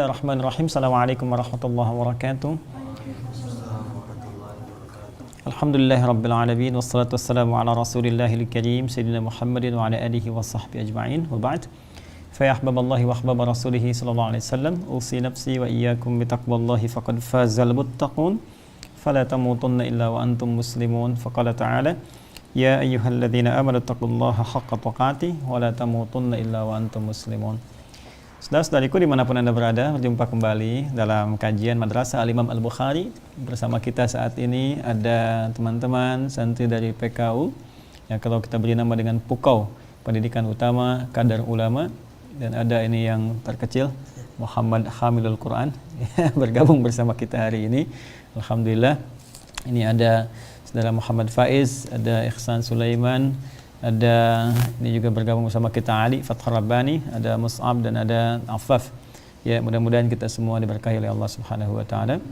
Bismillahirrahmanirrahim. Assalamualaikum warahmatullahi wabarakatuh. Alhamdulillahirabbil alamin wassalatu wassalamu ala rasulillahil karim sayyidina Muhammadin wa ala alihi wa sahbihi ajma'in. Wa ba'd. Fa ya ahbaballahi wa ahbaba rasulih sallallahu alaihi wasallam, usi nafsi wa iyyakum bi taqwallahi faqad fazal muttaqun. Fala tamutunna illa wa antum muslimun. Faqala ta'ala ya ayyuhalladzina amanu taqullaha haqqa tuqatih wa la tamutunna illa wa antum muslimun. Saudara-saudariku dimanapun Anda berada, berjumpa kembali dalam kajian Madrasah Al-Imam Al-Bukhari. Bersama kita saat ini ada teman-teman santri dari PKU yang kalau kita beri nama dengan PUKAU, Pendidikan Utama Kadar Ulama, dan ada ini yang terkecil Muhammad Hamilul Quran bergabung bersama kita hari ini. Alhamdulillah. Ini ada saudara Muhammad Faiz, ada Ihsan Sulaiman, ada ini juga bergabung bersama kita Ali Fathur Rabbani, ada Mus'ab dan ada Affaf. Ya, mudah-mudahan kita semua diberkahi oleh Allah Subhanahu wa taala.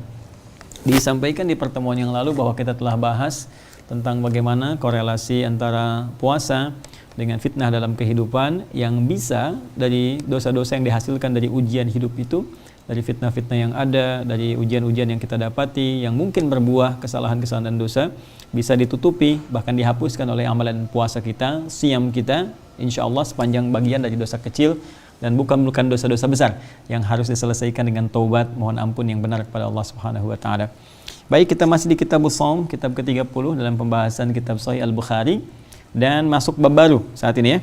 Disampaikan di pertemuan yang lalu bahwa kita telah bahas tentang bagaimana korelasi antara puasa dengan fitnah dalam kehidupan yang bisa dari dosa-dosa yang dihasilkan dari ujian hidup itu, dari fitnah-fitnah yang ada, dari ujian-ujian yang kita dapati yang mungkin berbuah kesalahan-kesalahan dan dosa, bisa ditutupi bahkan dihapuskan oleh amalan puasa kita, siam kita, insya Allah sepanjang bagian dari dosa kecil dan bukan dosa-dosa besar yang harus diselesaikan dengan taubat, mohon ampun yang benar kepada Allah Subhanahu wa taala. Baik, kita masih di Kitabus Shaum, kitab ke-30 dalam pembahasan kitab Sahih Al-Bukhari, dan masuk bab baru saat ini ya.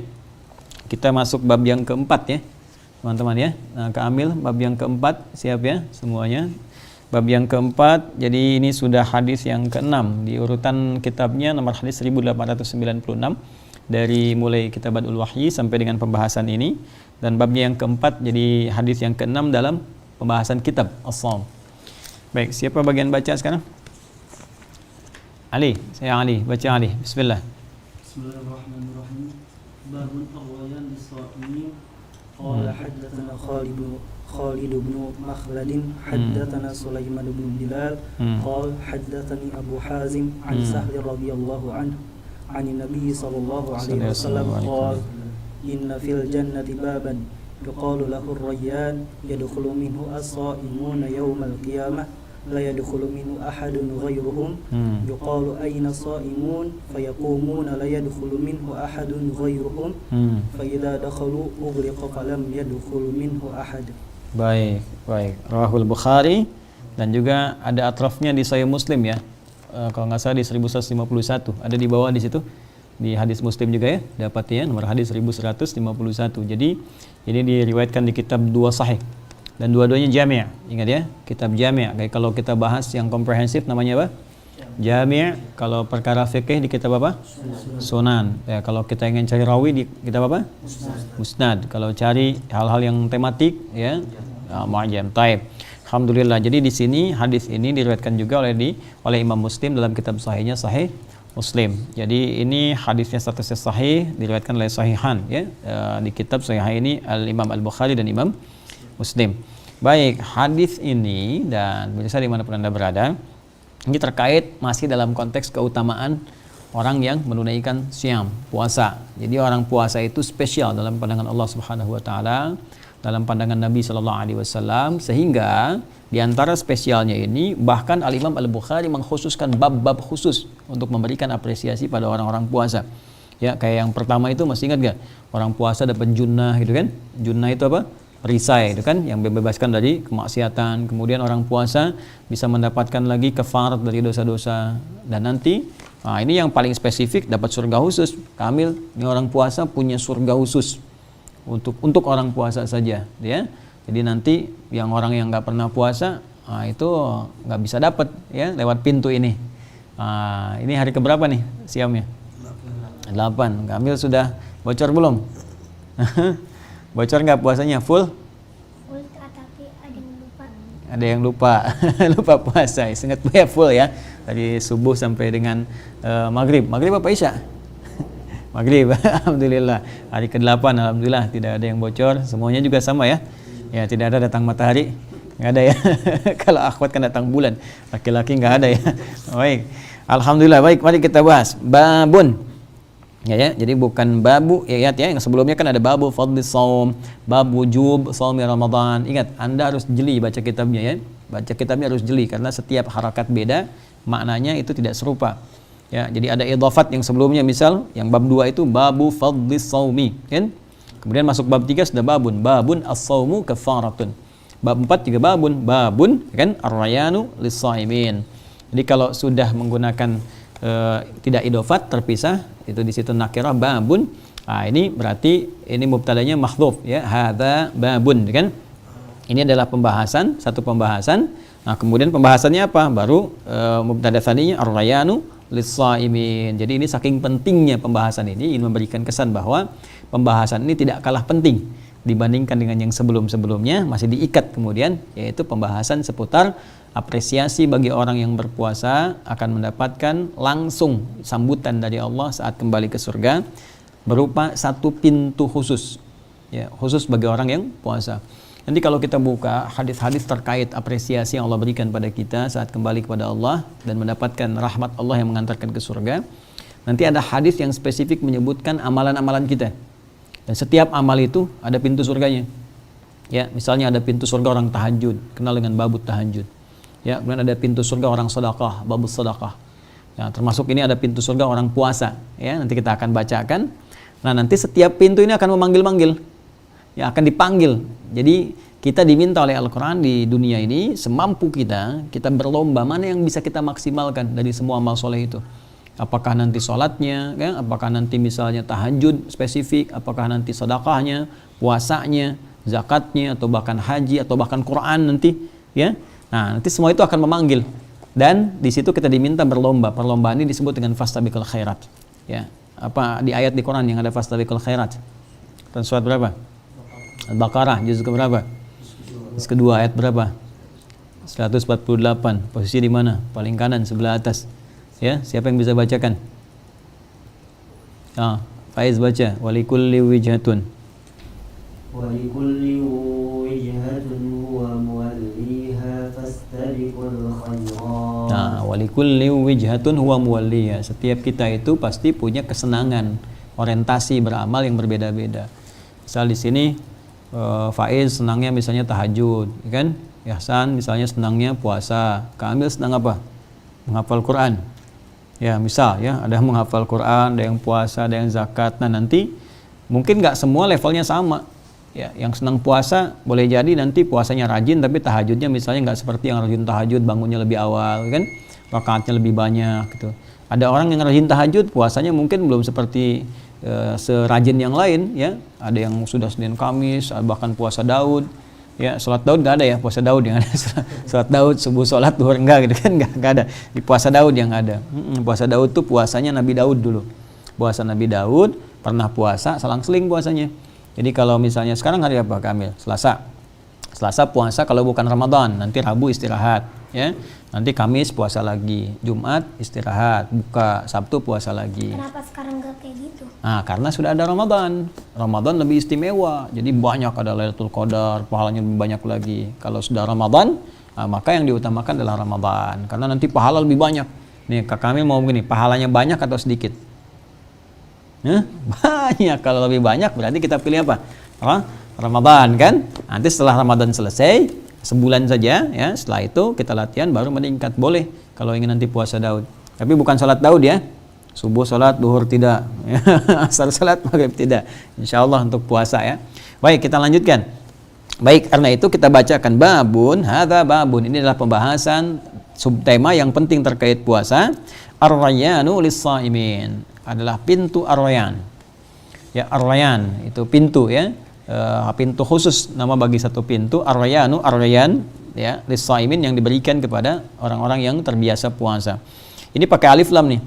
Kita masuk bab yang keempat ya, teman-teman ya. Nah, Kamil, bab yang keempat, siap ya semuanya. Bab yang keempat, jadi ini sudah hadis yang ke-6 di urutan kitabnya, nomor hadis 1896 dari mulai Kitabatul Wahyi sampai dengan pembahasan ini, dan babnya yang keempat jadi hadis yang ke-6 dalam pembahasan kitab As-Shaum. Baik, siapa bagian baca sekarang? Ali, saya Ali, baca Ali. Bismillah. Bismillahirrahmanirrahim. Babun aghwayan lis-sha'imin. Qala haddatsana Khalid bin Makhlad haddatsana Sulaiman bin Bilal qala haddatsani Abu Hazim an Sahl radhiyallahu anhu an Nabi sallallahu alaihi wasallam qala inna fil jannati baban yuqalu lahu ar-rayyan yadkhulu minhu as-sha'imuna yawmal qiyamah la yadkhulu minhu ahadun ghayruhum yuqalu ayna as-sha'imun fayaqumuna la yadkhulu minhu ahadun ghayruhum fa idza dakhalu ughliqa falam yadkhulu minhu ahad. Baik, Rawahul Bukhari, dan juga ada atrafnya di Sahih Muslim ya. Kalau nggak salah di 1151, ada di bawah di situ. Di hadis Muslim juga ya, dapat ya, nomor hadis 1151. Jadi ini diriwayatkan di kitab dua sahih. Dan dua-duanya jami'. Ingat ya, kitab jami'. Kayak kalau kita bahas yang komprehensif namanya apa? Jami'. Kalau perkara fikih di kitab apa? Sunan. Ya, kalau kita ingin cari rawi di kitab apa? Musnad. Kalau cari hal-hal yang tematik ya, mu'jam. Taib. Alhamdulillah. Jadi di sini hadis ini diriwayatkan juga oleh Imam Muslim dalam kitab sahihnya Sahih Muslim. Jadi ini hadisnya statusnya sahih, diriwayatkan oleh Sahihan ya. Di kitab Sahih ini Al-Imam Al-Bukhari dan Imam Muslim. Baik, hadis ini dan pemirsa dimanapun Anda berada, ini terkait masih dalam konteks keutamaan orang yang menunaikan siam, puasa. Jadi orang puasa itu spesial dalam pandangan Allah Subhanahu wa taala, dalam pandangan Nabi sallallahu alaihi wasallam, sehingga di antara spesialnya ini bahkan Al-Imam Al-Bukhari mengkhususkan bab-bab khusus untuk memberikan apresiasi pada orang-orang puasa. Ya, kayak yang pertama itu masih ingat gak? Orang puasa dapat junnah gitu kan? Junnah itu apa? Perisai itu kan, yang membebaskan dari kemaksiatan. Kemudian orang puasa bisa mendapatkan lagi kafarat dari dosa-dosa, dan nanti ini yang paling spesifik dapat surga khusus. Kamil, ini orang puasa punya surga khusus untuk orang puasa saja ya. Jadi nanti yang orang yang nggak pernah puasa itu nggak bisa dapat ya lewat pintu ini. Ini hari keberapa nih siamnya? 8. Kamil sudah bocor belum? Bocor nggak puasanya? Full, tapi ada yang lupa. Ada yang lupa. Lupa puasa. Ingat ya, full ya. Dari subuh sampai dengan maghrib. Maghrib apa isya? Maghrib. Alhamdulillah. Hari ke-8 alhamdulillah tidak ada yang bocor. Semuanya juga sama ya. Ya, tidak ada datang matahari. Nggak ada ya. Kalau akhwat kan datang bulan. Laki-laki nggak ada ya. Baik. Alhamdulillah. Baik, mari kita bahas. Babun. Ya, jadi bukan babu ya yang sebelumnya kan ada babu fadlis shaum, bab wujub shaumi Ramadan. Ingat, Anda harus jeli baca kitabnya ya. Baca kitabnya harus jeli karena setiap harakat beda, maknanya itu tidak serupa. Ya, jadi ada idhafat yang sebelumnya, misal yang bab 2 itu babu fadlis shaumi, kan? Kemudian masuk bab 3 sudah babun as-shaumu kafaratun. Bab 4 juga babun kan ar-rayanu lis-shaimin. Jadi kalau sudah menggunakan tidak idhofat, terpisah, itu di situ nakirah babun. Nah, ini berarti ini mubtadanya mahdhuf ya, hadza babun kan. Ini adalah pembahasan, satu pembahasan. Nah, kemudian pembahasannya apa? Baru mubtada tsaninya ar-rayanu lis-shaimin. Jadi ini saking pentingnya pembahasan ini ingin memberikan kesan bahwa pembahasan ini tidak kalah penting dibandingkan dengan yang sebelum-sebelumnya, masih diikat kemudian, yaitu pembahasan seputar apresiasi bagi orang yang berpuasa akan mendapatkan langsung sambutan dari Allah saat kembali ke surga berupa satu pintu khusus ya, khusus bagi orang yang puasa. Nanti kalau kita buka hadis-hadis terkait apresiasi yang Allah berikan pada kita saat kembali kepada Allah dan mendapatkan rahmat Allah yang mengantarkan ke surga, nanti ada hadis yang spesifik menyebutkan amalan-amalan kita. Dan setiap amal itu ada pintu surganya. Ya, misalnya ada pintu surga orang tahajud, kenal dengan babut tahajud. Ya, kemudian ada pintu surga orang sedekah, babus sedekah. Ya, termasuk ini ada pintu surga orang puasa. Ya, nanti kita akan bacakan. Nah, nanti setiap pintu ini akan memanggil-manggil. Ya, akan dipanggil. Jadi kita diminta oleh Al-Quran di dunia ini semampu kita berlomba mana yang bisa kita maksimalkan dari semua amal soleh itu. Apakah nanti sholatnya, ya? Apakah nanti misalnya tahajud spesifik, apakah nanti sedekahnya, puasanya, zakatnya, atau bahkan haji, atau bahkan Quran nanti, ya. Nah, nanti semua itu akan memanggil, dan di situ kita diminta berlomba. Perlombaan ini disebut dengan fastabiqul khairat. Ya, apa di ayat di Quran yang ada fastabiqul khairat? Dan surat berapa? Al-Baqarah juz berapa? Juz kedua ayat berapa? 148. Posisi di mana? Paling kanan sebelah atas. Ya, siapa yang bisa bacakan? Faiz baca. Walikulli wijhatun. Walikulli wijhatun huwa muwalliha fastabiqul khairat. Nah, walikulli wijhatun huwa muwalliha. Setiap kita itu pasti punya kesenangan, orientasi beramal yang berbeda-beda. Misal di sini Faiz senangnya misalnya tahajud, kan? Ihsan misalnya senangnya puasa. Kamil senang apa? Menghafal Quran. Ya, misal ya, ada yang menghafal Quran, ada yang puasa, ada yang zakat. Nah, nanti mungkin nggak semua levelnya sama. Ya, yang senang puasa boleh jadi nanti puasanya rajin, tapi tahajudnya misalnya nggak seperti yang rajin tahajud, bangunnya lebih awal, kan? Rakaatnya lebih banyak gitu. Ada orang yang rajin tahajud, puasanya mungkin belum seperti serajin yang lain, ya. Ada yang sudah Senin Kamis, bahkan puasa Daud. Ya, sholat Daud nggak ada ya, puasa Daud yang ada. Sholat Daud, subuh sholat, duhur enggak gitu kan, nggak ada. Di puasa Daud yang ada. Puasa Daud tuh puasanya Nabi Daud dulu. Puasa Nabi Daud, pernah puasa, selang-seling puasanya. Jadi kalau misalnya sekarang hari apa Kamil? Selasa. Selasa puasa kalau bukan Ramadan, nanti Rabu istirahat. Ya, nanti Kamis puasa lagi, Jumat istirahat, buka, Sabtu puasa lagi. Kenapa sekarang gak kayak gitu? Nah, karena sudah ada Ramadan. Ramadan lebih istimewa. Jadi banyak, ada Lailatul Qadar, pahalanya lebih banyak lagi. Kalau sudah Ramadan, maka yang diutamakan adalah Ramadan. Karena nanti pahala lebih banyak. Nih, Kak Kamil mau begini, pahalanya banyak atau sedikit? Banyak. Kalau lebih banyak berarti kita pilih apa? Ramadan kan? Nanti setelah Ramadan selesai, sebulan saja ya, setelah itu kita latihan baru meningkat. Boleh kalau ingin nanti puasa Daud. Tapi bukan salat Daud ya. Subuh salat, duhur tidak. Asar salat, maghrib tidak. Insyaallah untuk puasa ya. Baik, kita lanjutkan. Baik, karena itu kita bacakan babun, hadza babun. Ini adalah pembahasan subtema yang penting terkait puasa. Ar-rayyanu lis-shaimin. Adalah pintu ar-rayyan. Ya, ar-rayyan itu pintu ya. Pintu khusus nama bagi satu pintu, ar-rayyanu, ar-rayyan ya, lis-shaimin yang diberikan kepada orang-orang yang terbiasa puasa. Ini pakai alif lam nih.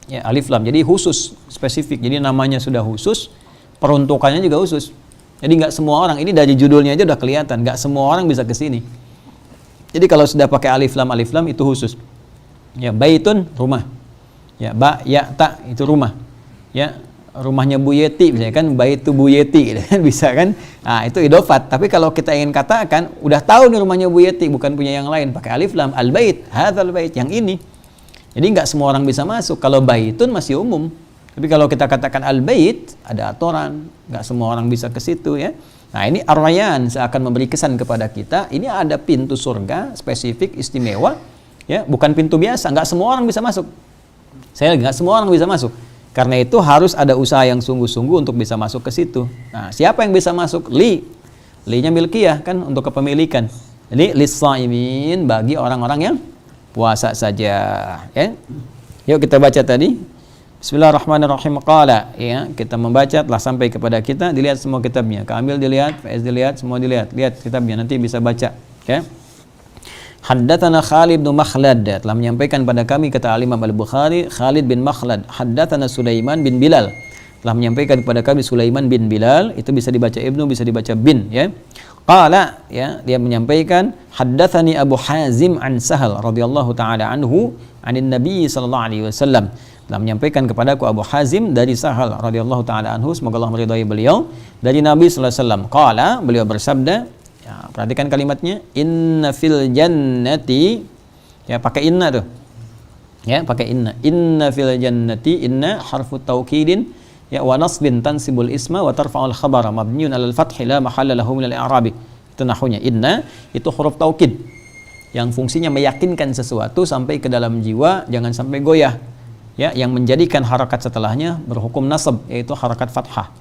Ya, alif lam. Jadi khusus, spesifik. Jadi namanya sudah khusus, peruntukannya juga khusus. Jadi nggak semua orang, ini dari judulnya aja udah kelihatan, nggak semua orang bisa ke sini. Jadi kalau sudah pakai alif lam itu khusus. Ya, baitun rumah. Ya, ba ya ta itu rumah. Ya, rumahnya Bu Yeti misalnya kan, baitu Bu Yeti gitu kan, bisa kan? Nah, itu idofat. Tapi kalau kita ingin katakan udah tahu nih rumahnya Bu Yeti, bukan punya yang lain, pakai alif lam, al bait, hadzal bait, yang ini. Jadi nggak semua orang bisa masuk. Kalau baitun masih umum. Tapi kalau kita katakan al-bait, ada aturan, nggak semua orang bisa ke situ ya. Nah ini ar-rayyan seakan memberi kesan kepada kita, ini ada pintu surga spesifik istimewa, ya bukan pintu biasa, nggak semua orang bisa masuk. Saya nggak semua orang bisa masuk. Karena itu harus ada usaha yang sungguh-sungguh untuk bisa masuk ke situ. Nah siapa yang bisa masuk? Li-nya milkiyah kan untuk kepemilikan. Jadi lis-shaimin bagi orang-orang yang puasa saja. Ya. Yuk kita baca tadi. Bismillahirrahmanirrahim. Qala, ya, kita membaca telah sampai kepada kita, dilihat semua kitabnya. Kamil dilihat, Faiz dilihat, semua dilihat. Lihat kitabnya nanti bisa baca, ya. Haddatsana Khalid bin Makhlad, telah menyampaikan pada kami kata Imam Al-Bukhari, Khalid bin Makhlad. Haddatsana Sulaiman bin Bilal, telah menyampaikan kepada kami Sulaiman bin Bilal, itu bisa dibaca ibnu, bisa dibaca bin, ya. Qala, ya, dia menyampaikan haddatsani Abu Hazim an Sahal radhiyallahu taala anhu anin Nabi sallallahu alaihi wasallam, telah menyampaikan kepadaku Abu Hazim dari Sahal radhiyallahu taala anhu, semoga Allah meridai beliau, dari Nabi sallallahu alaihi wasallam. Qala, beliau bersabda, ya, perhatikan kalimatnya, inna fil jannati, ya pakai inna tuh. Ya, pakai inna. Inna fil jannati, inna harfu taukidin, ya wa nasbin tansibul isma wa tarfa'ul khabara mabniun 'alal fathi la mahalla lahu min al-i'rabi. Itu nahwunya. Inna itu huruf taukid yang fungsinya meyakinkan sesuatu sampai ke dalam jiwa, jangan sampai goyah. Ya, yang menjadikan harakat setelahnya berhukum nasab, yaitu harakat fathah.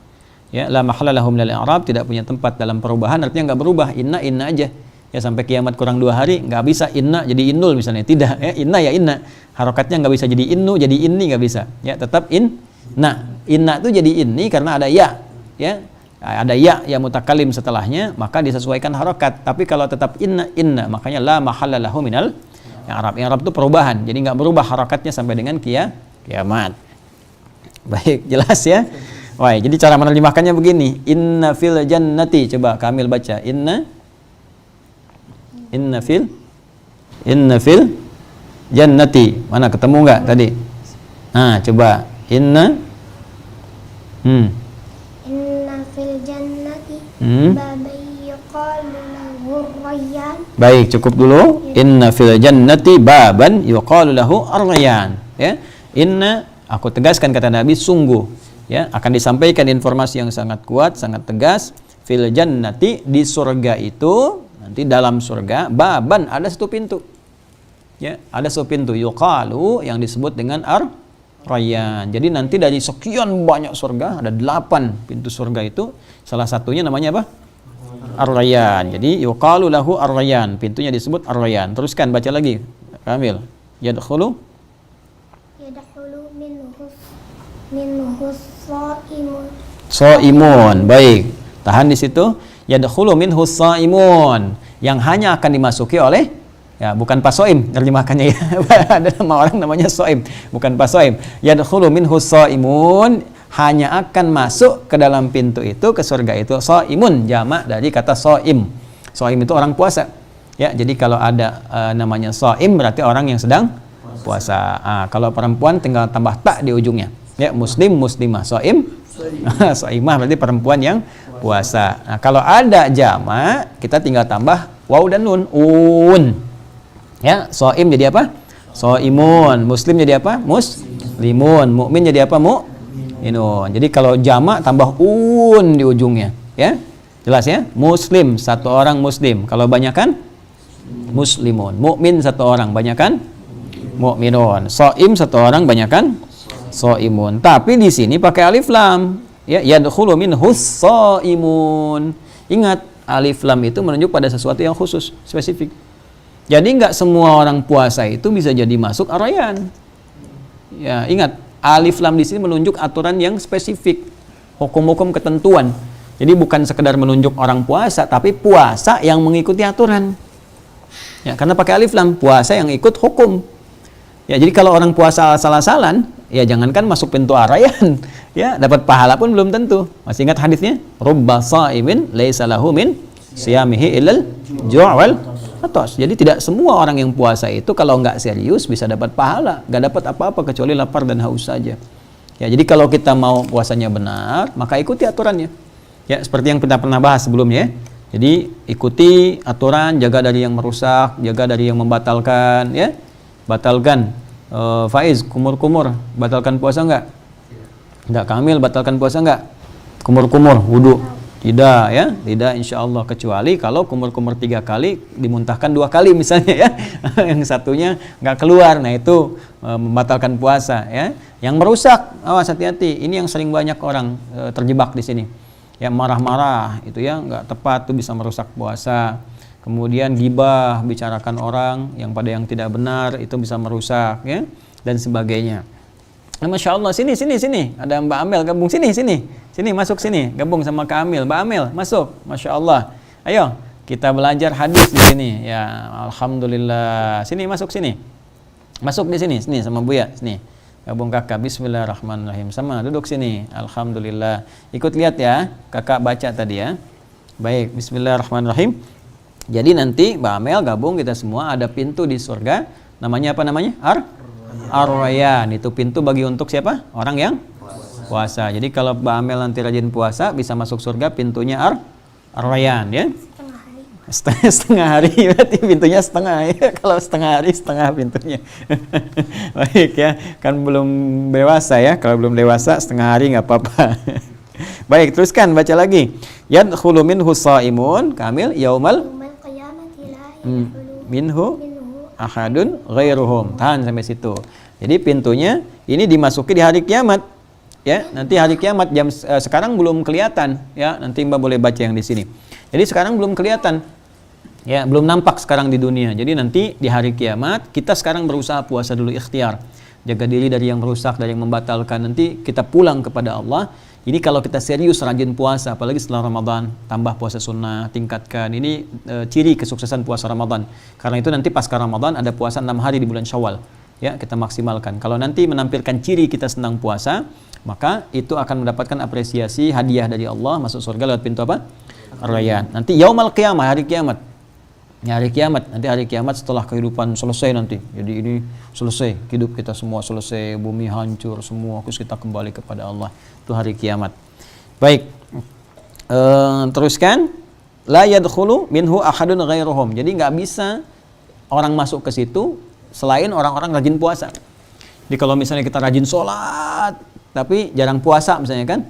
Ya, la mahalla lahu min al-i'rab, tidak punya tempat dalam perubahan, artinya enggak berubah. Inna aja. Ya sampai kiamat kurang 2 hari enggak bisa inna jadi innul misalnya. Tidak, ya inna ya inna. Harakatnya enggak bisa jadi innu, jadi inni enggak bisa. Ya, tetap inna. Inna itu jadi inni karena ada ya. Ya. Ada ya mutakallim setelahnya, maka disesuaikan harakat. Tapi kalau tetap inna, makanya la mahalla lahu minal i'rab. I'rab itu perubahan. Jadi enggak berubah harakatnya sampai dengan kiamat. Baik, jelas ya? Wah, jadi cara menerjemahkannya begini. Inna fil jannati. Coba Kamil baca. Inna fil jannati. Mana ketemu enggak tadi? Nah, coba. Inna fil jannati baban yuqalu lahu ar-rayyan. Baik, cukup dulu. Inna fil jannati baban yuqalu lahu ar-rayyan. Ya. Inna, aku tegaskan kata Nabi, sungguh, ya, akan disampaikan informasi yang sangat kuat, sangat tegas. Fil jannati, di surga itu, nanti dalam surga, baban, ada satu pintu. Ya, ada satu pintu, yuqalu, yang disebut dengan ar-rayyan. Jadi nanti dari sekian banyak surga, ada 8 pintu surga itu, salah satunya namanya apa? Ar-rayyan. Jadi yuqalu lahu ar-rayyan, pintunya disebut ar-rayyan. Teruskan baca lagi, Kamil. Yadkhulu minhu shaimun. Shaimun. Baik. Tahan di situ. Yadkhulu minhu shaimun. Yang hanya akan dimasuki oleh, ya bukan pasoim terjemahkannya ya. Ada nama orang namanya soim, bukan pasoim. Yadkhulu minhu shaimun, hanya akan masuk ke dalam pintu itu, ke surga itu. Shaimun jamak dari kata soim. Soim itu orang puasa. Ya, jadi kalau ada namanya soim berarti orang yang sedang puasa. Kalau perempuan tinggal tambah tak di ujungnya. Ya, muslim, muslimah, soim, soimah berarti perempuan yang puasa. Nah, kalau ada jamak, kita tinggal tambah waw dan nun, Ya, soim jadi apa? Soimun. Muslim jadi apa? Muslimun. Mukmin jadi apa? Mu'minun. Jadi kalau jamak tambah di ujungnya, ya. Jelas ya? Muslim, satu orang muslim. Kalau banyakan muslimun. Mukmin satu orang, banyakan mu'minun. Soim satu orang, banyakan soimun. Tapi di sini pakai alif lam. Ya, yadkhulu minhus soimun. Ingat, alif lam itu menunjuk pada sesuatu yang khusus, spesifik. Jadi nggak semua orang puasa itu bisa jadi masuk ar-rayyan. Ya, ingat, alif lam di sini menunjuk aturan yang spesifik, hukum-hukum ketentuan. Jadi bukan sekedar menunjuk orang puasa, tapi puasa yang mengikuti aturan. Ya, karena pakai alif lam, puasa yang ikut hukum. Ya, jadi kalau orang puasa asal-asalan, ya jangankan masuk pintu ar-rayyan, ya dapat pahala pun belum tentu. Masih ingat hadisnya? Rubba shaimin laisa lahu min siyamihi illal ju' wal atas. Jadi tidak semua orang yang puasa itu kalau nggak serius bisa dapat pahala, nggak dapat apa-apa kecuali lapar dan haus saja. Ya, jadi kalau kita mau puasanya benar, maka ikuti aturannya. Ya, seperti yang kita pernah bahas sebelumnya. Jadi ikuti aturan, jaga dari yang merusak, jaga dari yang membatalkan, ya. Batalkan Faiz, kumur-kumur, batalkan puasa enggak? Tidak, Kamil batalkan puasa enggak? Kumur-kumur wudu. Tidak ya, tidak insya Allah, kecuali kalau kumur-kumur 3 kali dimuntahkan 2 kali misalnya ya, yang satunya nggak keluar, nah itu membatalkan puasa ya. Yang merusak, awas hati-hati, ini yang sering banyak orang terjebak di sini. Ya marah-marah itu ya nggak tepat tuh bisa merusak puasa. Kemudian gibah, bicarakan orang yang pada yang tidak benar itu bisa merusak ya, dan sebagainya. Nah, Masya Allah, sini, ada Mbak Amel gabung, sini, masuk sini, gabung sama Kak Amel. Mbak Amel, masuk, Masya Allah. Ayo, kita belajar hadis di sini. Ya, Alhamdulillah. Sini, masuk sini. Masuk di sini sama Buya, sini. Gabung kakak, Bismillahirrahmanirrahim. Sama, duduk sini. Alhamdulillah. Ikut lihat ya, kakak baca tadi ya. Baik, Bismillahirrahmanirrahim. Jadi nanti Mbak Amel gabung kita semua, ada pintu di surga. Namanya apa namanya? Ar-Rayyan, itu pintu bagi untuk siapa? Orang yang puasa. Jadi kalau Mbak Amel nanti rajin puasa bisa masuk surga, pintunya Ar-Rayyan ya. Setengah hari berarti pintunya setengah ya. Kalau setengah hari setengah pintunya. Baik ya, kan belum dewasa ya. Kalau belum dewasa setengah hari nggak apa-apa. Baik, teruskan baca lagi. Yadkhulu minhu shaimun, Kamil, yaumal minhu ahadun ghairuhum. Tahan sampai situ. Jadi pintunya ini dimasuki di hari kiamat. Ya, nanti hari kiamat jam sekarang belum kelihatan ya. Nanti Mbak boleh baca yang di sini. Jadi sekarang belum kelihatan. Ya, belum nampak sekarang di dunia. Jadi nanti di hari kiamat kita sekarang berusaha puasa dulu, ikhtiar. Jaga diri dari yang merusak, dari yang membatalkan. Nanti kita pulang kepada Allah. Ini kalau kita serius rajin puasa, apalagi setelah Ramadan, tambah puasa sunnah, tingkatkan. Ini ciri kesuksesan puasa Ramadan. Karena itu nanti pasca Ramadan ada puasa 6 hari di bulan Syawal. Ya, kita maksimalkan. Kalau nanti menampilkan ciri kita senang puasa, maka itu akan mendapatkan apresiasi, hadiah dari Allah, masuk surga lewat pintu apa? Ar-Rayyan. Nanti yaumal qiyamah, hari kiamat. Ya, hari kiamat, nanti hari kiamat setelah kehidupan selesai nanti. Jadi ini selesai, hidup kita semua selesai, bumi hancur semua, terus kita kembali kepada Allah. Itu hari kiamat. Baik. Teruskan. La yadkhulu minhu ahadun ghairuhum. Jadi nggak bisa orang masuk ke situ selain orang-orang rajin puasa. Jadi kalau misalnya kita rajin sholat tapi jarang puasa misalnya kan,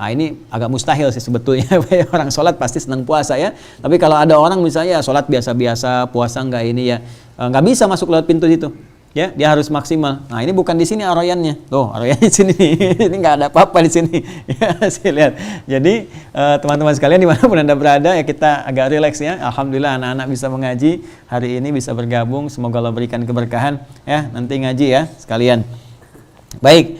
ini agak mustahil sih sebetulnya. Orang sholat pasti senang puasa ya. Tapi kalau ada orang misalnya sholat biasa-biasa, puasa nggak ini ya, nggak bisa masuk lewat pintu itu. Ya, dia harus maksimal. Nah, ini bukan di sini Ar-Rayyannya. Tuh, Ar-Rayyannya di sini. Ini nggak ada apa-apa di sini. Ya, saya lihat. Jadi teman-teman sekalian dimanapun Anda berada ya, kita agak rileks ya. Alhamdulillah anak-anak bisa mengaji hari ini, bisa bergabung. Semoga Allah berikan keberkahan ya. Nanti ngaji ya sekalian. Baik.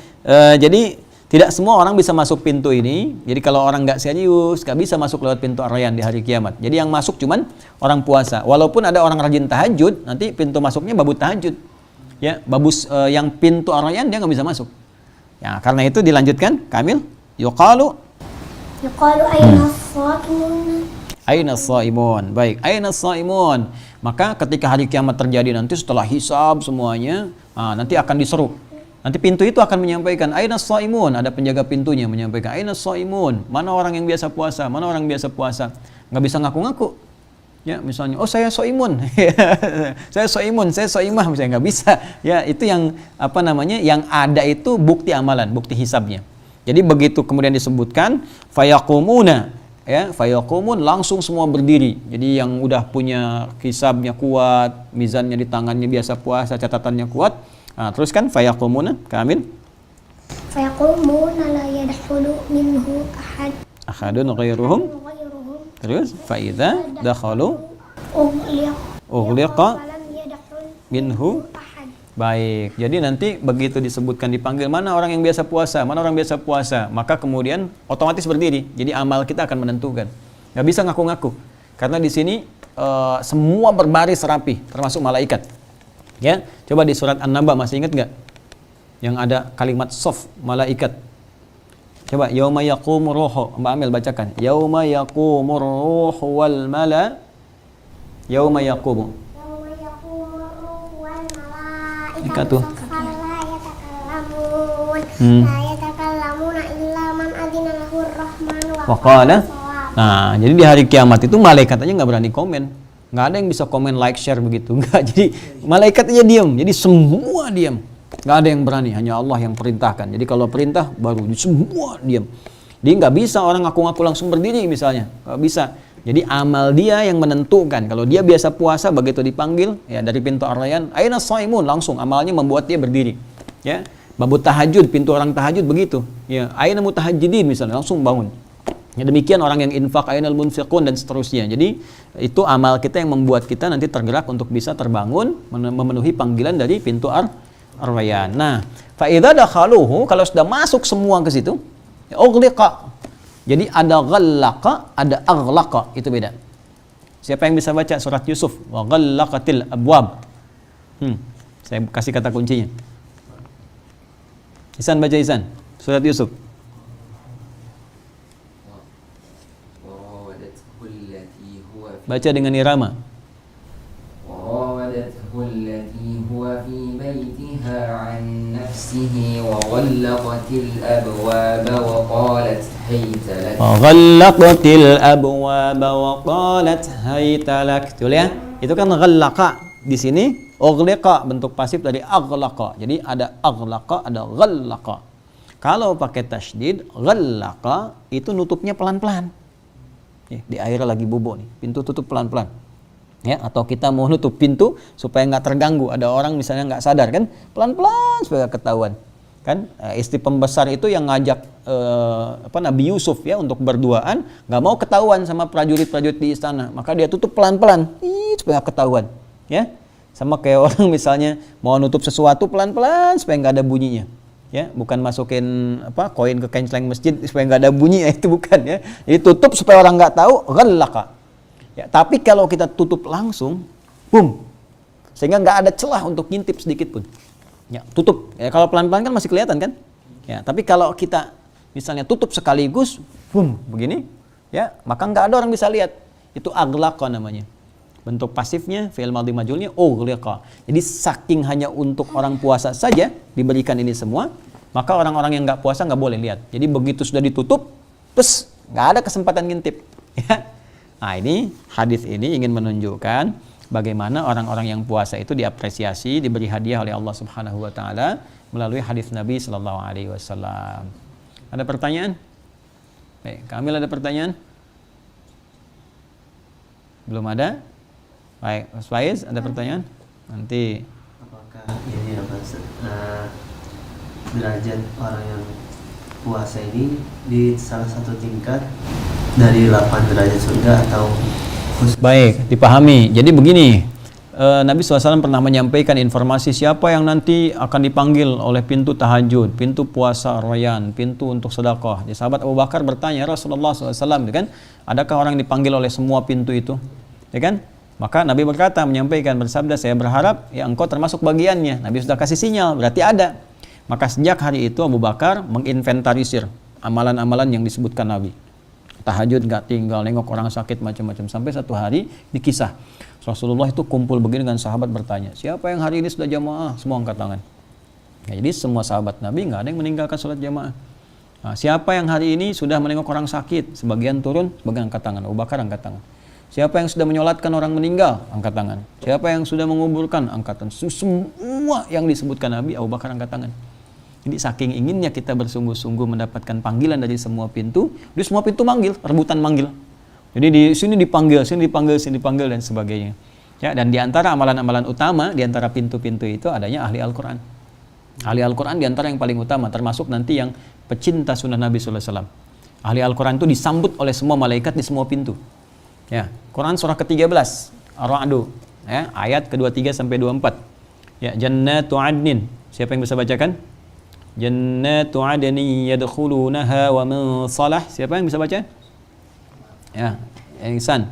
Jadi tidak semua orang bisa masuk pintu ini. Jadi kalau orang nggak serius, nggak bisa masuk lewat pintu Ar-Rayyan di hari kiamat. Jadi yang masuk cuman orang puasa. Walaupun ada orang rajin tahajud, nanti pintu masuknya babu tahajud. Ya, babus yang pintu Ar-Rayyan dia nggak bisa masuk. Ya, karena itu dilanjutkan, Kamil. Yuqalu aina shaimun. Aina shaimun. Baik, aina shaimun. Maka ketika hari kiamat terjadi nanti setelah hisab semuanya, nanti akan diseru. Nanti pintu itu akan menyampaikan aina shaimun, ada penjaga pintunya menyampaikan aina shaimun, mana orang yang biasa puasa, mana orang biasa puasa. Nggak bisa ngaku-ngaku. Ya, misalnya, oh saya shaimun. Saya shaimun, saya shaimah, misalnya nggak bisa. Ya, itu yang apa namanya? Yang ada itu bukti amalan, bukti hisabnya. Jadi begitu kemudian disebutkan fayaqumuna, ya, fayaqumun langsung semua berdiri. Jadi yang udah punya hisabnya kuat, mizannya di tangannya biasa puasa, catatannya kuat. Terus kan fayaqumuna, Kamil. Fayaqumuna la yadkhulu minhu ahadun ghairuhum. Terus faida dakhalu ughliqa minhu. Baik. Jadi nanti begitu disebutkan dipanggil mana orang yang biasa puasa, mana orang biasa puasa, maka kemudian otomatis berdiri. Jadi amal kita akan menentukan. Nggak bisa ngaku-ngaku. Karena di sini semua berbaris rapi, termasuk malaikat. Ya, coba di surat An-Naba masih ingat nggak? Yang ada kalimat sof malaikat. Coba yauma yaqumur ruhu, Mbak Amel bacakan. Yauma yaqumur ruhu wal mala. Yauma yaqumu. Yauma yaqumur ruhu wal malaikatu. Ikatu. La yatakallamuna illa man adzina lahu ar-rahman wa qala. Nah, jadi di hari kiamat itu malaikat aja nggak berani komen. Nggak ada yang bisa komen, like, share begitu. Nggak. Jadi malaikat aja diam. Jadi semua diam. Nggak ada yang berani, hanya Allah yang perintahkan. Jadi kalau perintah baru semua diam. Dia nggak bisa orang ngaku-ngaku langsung berdiri misalnya, nggak bisa. Jadi amal dia yang menentukan. Kalau dia biasa puasa, begitu dipanggil ya dari pintu Ar-Rayyan, aina shaimun, langsung amalnya membuat dia berdiri. Ya, babu tahajud, pintu orang tahajud begitu. Ya, aina mutahajjidin misalnya, langsung bangun. Ya, demikian orang yang infak, ainal munfiqun dan seterusnya. Jadi itu amal kita yang membuat kita nanti tergerak untuk bisa terbangun memenuhi panggilan dari pintu Ar-Rayyan. Nah, fa idza dakhaluhu, kalau sudah masuk semua ke situ, ughliqa. Jadi ada ghallaqa, ada aghlaqa, itu beda. Siapa yang bisa baca surat Yusuf? Wa ghallaqatil abwab. Saya kasih kata kuncinya. Ihsan baca Ihsan, surat Yusuf. Baca dengan irama. وراودته التي هو في بيتها عن نفسه وغلقت الأبواب وقالت هيت لك. وغلقت الأبواب وقالت هيت لك. Betul ya? Itu kan ghallaqa. Di sini ughliqa, bentuk pasif dari aghlaqa. Jadi ada aghlaqa, ada ghallaqa. Kalau pakai tasydid, ghallaqa itu nutupnya pelan-pelan. Di air lagi bubuk nih, pintu tutup pelan-pelan. Ya, atau kita mau nutup pintu supaya nggak terganggu. Ada orang misalnya nggak sadar kan, pelan-pelan supaya ketahuan. Kan istri pembesar itu yang ngajak Nabi Yusuf ya untuk berduaan, nggak mau ketahuan sama prajurit-prajurit di istana, maka dia tutup pelan-pelan, supaya ketahuan. Ya, sama kayak orang misalnya mau nutup sesuatu pelan-pelan supaya nggak ada bunyinya. Ya, bukan masukin koin ke kenceleng masjid supaya nggak ada bunyi, itu bukan ya. Jadi tutup supaya orang nggak tahu, ghallaqa. Ya, tapi kalau kita tutup langsung, boom, sehingga nggak ada celah untuk ngintip sedikit pun. Ya, tutup. Ya, kalau pelan-pelan kan masih kelihatan kan? Ya, tapi kalau kita misalnya tutup sekaligus, boom, begini, ya, maka nggak ada orang bisa lihat. Itu aghlaqa namanya. Bentuk pasifnya, fi'il madhi majhulnya ughliqa. Jadi saking hanya untuk orang puasa saja diberikan ini semua, maka orang-orang yang nggak puasa nggak boleh lihat. Jadi begitu sudah ditutup, terus nggak ada kesempatan ngintip. Ya. Nah, ini hadis ini ingin menunjukkan bagaimana orang-orang yang puasa itu diapresiasi, diberi hadiah oleh Allah Subhanahu wa taala melalui hadis Nabi sallallahu alaihi wasallam. Ada pertanyaan? Baik, Kamil ada pertanyaan? Belum ada? Baik, Mas Faiz ada pertanyaan? Nanti apakah ini derajat orang yang puasa ini di salah satu tingkat dari 8 derajat surga atau khusus? Baik, dipahami. Jadi begini, Nabi SAW pernah menyampaikan informasi siapa yang nanti akan dipanggil oleh pintu tahajud, pintu puasa Ar-Rayyan, pintu untuk sedekah. Jadi sahabat Abu Bakar bertanya, Rasulullah SAW, kan, adakah orang dipanggil oleh semua pintu itu? Ya kan? Maka Nabi berkata, menyampaikan, bersabda, saya berharap ya engkau termasuk bagiannya. Nabi sudah kasih sinyal, berarti ada. Maka sejak hari itu Abu Bakar menginventarisir amalan-amalan yang disebutkan Nabi. Tahajud nggak tinggal, nengok orang sakit macam-macam. Sampai satu hari dikisah Rasulullah itu kumpul begini dengan sahabat bertanya, siapa yang hari ini sudah jamaah? Semua angkat tangan. Ya, jadi semua sahabat Nabi nggak ada yang meninggalkan sholat jamaah. Nah, siapa yang hari ini sudah menengok orang sakit? Sebagian turun, sebagian angkat tangan. Abu Bakar angkat tangan. Siapa yang sudah menyolatkan orang meninggal? Angkat tangan. Siapa yang sudah menguburkan? Angkat tangan. Semua yang disebutkan Nabi, Abu Bakar angkat tangan. Jadi saking inginnya kita bersungguh-sungguh mendapatkan panggilan dari semua pintu, di semua pintu manggil, rebutan manggil. Jadi di sini dipanggil, sini dipanggil dan sebagainya. Ya, dan di antara amalan-amalan utama di antara pintu-pintu itu adanya ahli Al-Qur'an. Ahli Al-Qur'an di antara yang paling utama, termasuk nanti yang pecinta sunnah Nabi sallallahu alaihi wasallam. Ahli Al-Qur'an itu disambut oleh semua malaikat di semua pintu. Ya, Quran surah ke-13 Ar-Ra'd, ya, ayat ke-23 sampai 24. Ya, Jannatu 'adnin. Siapa yang bisa bacakan? Jannatu 'adnin yadkhulunaha wa man salah. Siapa yang bisa baca? Ya, Ihsan.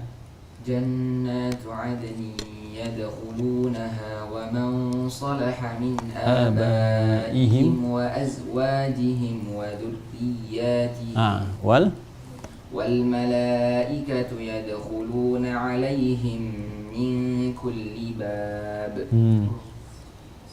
Jannatu 'adnin yadkhulunaha wa man salaha min abaihim wa azwajihim wa dhurriyyatihim. wal malaikatu yadkhuluna 'alaihim min kulli bab.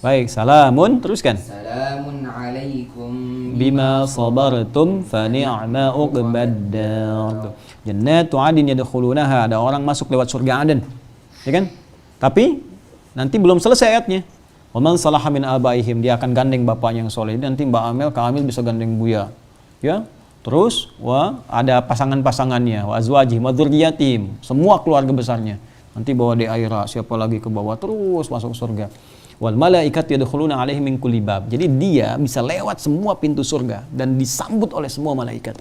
Baik, salamun, teruskan. Salamun alaikum bima sabartum fa ni'ma uqbaddar. Jannatu 'adnin yadkhulunaha, ada orang masuk lewat surga Aden. Ya kan? Tapi nanti belum selesai ayatnya. Wa man salaha min abaihim, dia akan gandeng bapaknya yang soleh. Nanti Mbak Amel, Kak Amil bisa gandeng Buya. Ya. Terus ada pasangan-pasangannya, wa azwajihim wa dzurriyyatihim, semua keluarga besarnya. Nanti bawa di aira, siapa lagi ke bawah terus masuk surga. Wal malaikatu yadkhuluna alaihim min kulli bab. Jadi dia bisa lewat semua pintu surga dan disambut oleh semua malaikat.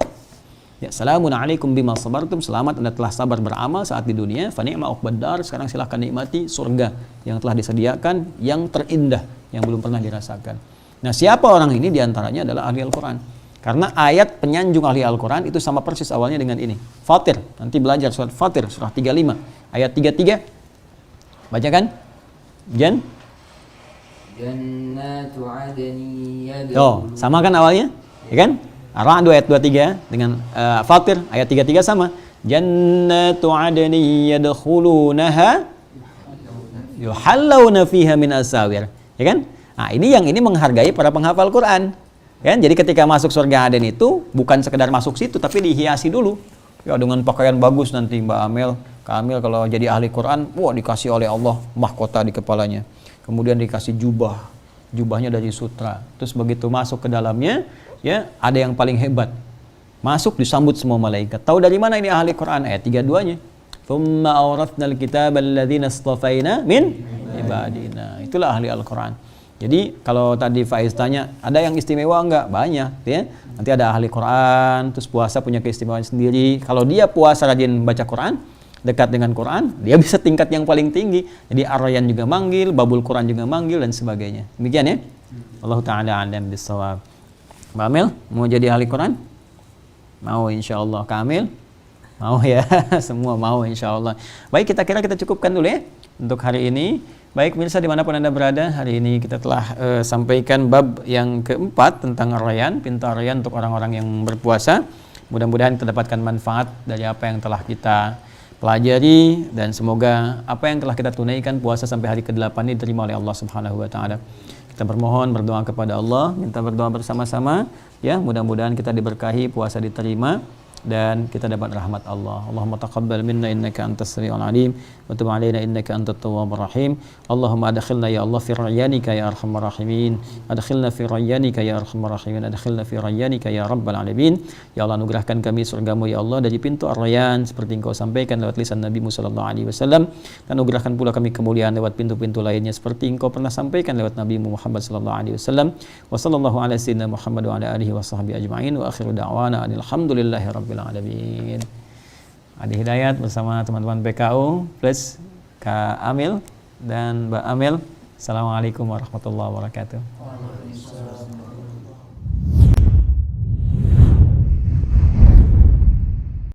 Ya, salamun alaikum bima sabartum, selamat Anda telah sabar beramal saat di dunia. Fa ni'ma uqbad dar, sekarang silahkan nikmati surga yang telah disediakan, yang terindah, yang belum pernah dirasakan. Nah, siapa orang ini? Diantaranya adalah ahli Al-Quran. Karena ayat penyanjung ahli Al-Quran itu sama persis awalnya dengan ini. Fatir, nanti belajar surat Fatir, surah 35, ayat 33. Bacakan. Jan? Jannatu adni Oh, sama kan awalnya? Ya kan? Ar-Ra'd ayat 23 dengan Fatir ayat 33 sama. Jannatu adni yadkhulunaha yuhallawna fiha min asawir. Ya kan? Nah, ini menghargai para penghafal Quran. Kan? Jadi ketika masuk surga Aden itu bukan sekedar masuk situ, tapi dihiasi dulu. Ya, dengan pakaian bagus nanti Mbak Amel, Kak Amil kalau jadi ahli Quran, wah dikasih oleh Allah mahkota di kepalanya. Kemudian dikasih jubahnya dari sutra. Terus begitu masuk ke dalamnya, ya ada yang paling hebat. Masuk disambut semua malaikat. Tahu dari mana ini ahli Quran? Ayat 32-nya. Tsumma awrathnal kitaba alladzina istafaina min ibadina. Itulah ahli Al-Quran. Jadi kalau tadi Faiz tanya, ada yang istimewa enggak? Banyak, ya. Nanti ada ahli Quran, terus puasa punya keistimewaan sendiri. Kalau dia puasa rajin baca Quran, dekat dengan Quran, dia bisa tingkat yang paling tinggi. Jadi Ar-Rayyan juga manggil, Babul Quran juga manggil dan sebagainya. Demikian ya. Allah taala a'lam bissawab. Mbak Amel, mau jadi ahli Quran? Mau insyaallah. Kak Amil? Mau ya. Semua mau insyaallah. Baik, kita kira kita cukupkan dulu ya untuk hari ini. Baik pemirsa dimanapun Anda berada, hari ini kita telah sampaikan bab yang keempat tentang Ar-Rayyan, pintu Ar-Rayyan untuk orang-orang yang berpuasa. Mudah-mudahan kita dapatkan manfaat dari apa yang telah kita pelajari dan semoga apa yang telah kita tunaikan puasa sampai hari ke-8 ini diterima oleh Allah Subhanahu wa taala. Kita bermohon berdoa kepada Allah, minta berdoa bersama-sama ya, mudah-mudahan kita diberkahi, puasa diterima dan kita dapat rahmat Allah. Allahumma taqabbal minna innaka antas samiul alim wa tub alaina innaka antat tawwabur rahim. Allahumma adkhilna ya Allah fi rayyanika ya arhamar rahimin. Adkhilna fi rayyanika ya arhamar rahimin. Adkhilna fi rayyanika ya rabbal alamin. Ya Allah, anugerahkan kami surgamu ya Allah dari pintu Ar-Rayyan seperti Engkau sampaikan lewat lisan Nabi sallallahu alaihi wasallam, dan anugerahkan pula kami kemuliaan lewat pintu-pintu lainnya seperti Engkau pernah sampaikan lewat Nabi Muhammad sallallahu alaihi wasallam. Wa sallallahu ala sayyidina Muhammad wa ala alihi wa sahbihi ajma'in wa akhiru da'wana alhamdulillahi rabbil alamin. Adi Hidayat bersama teman-teman PKU plus Kak Amil dan Mbak Amel. Assalamualaikum warahmatullahi wabarakatuh.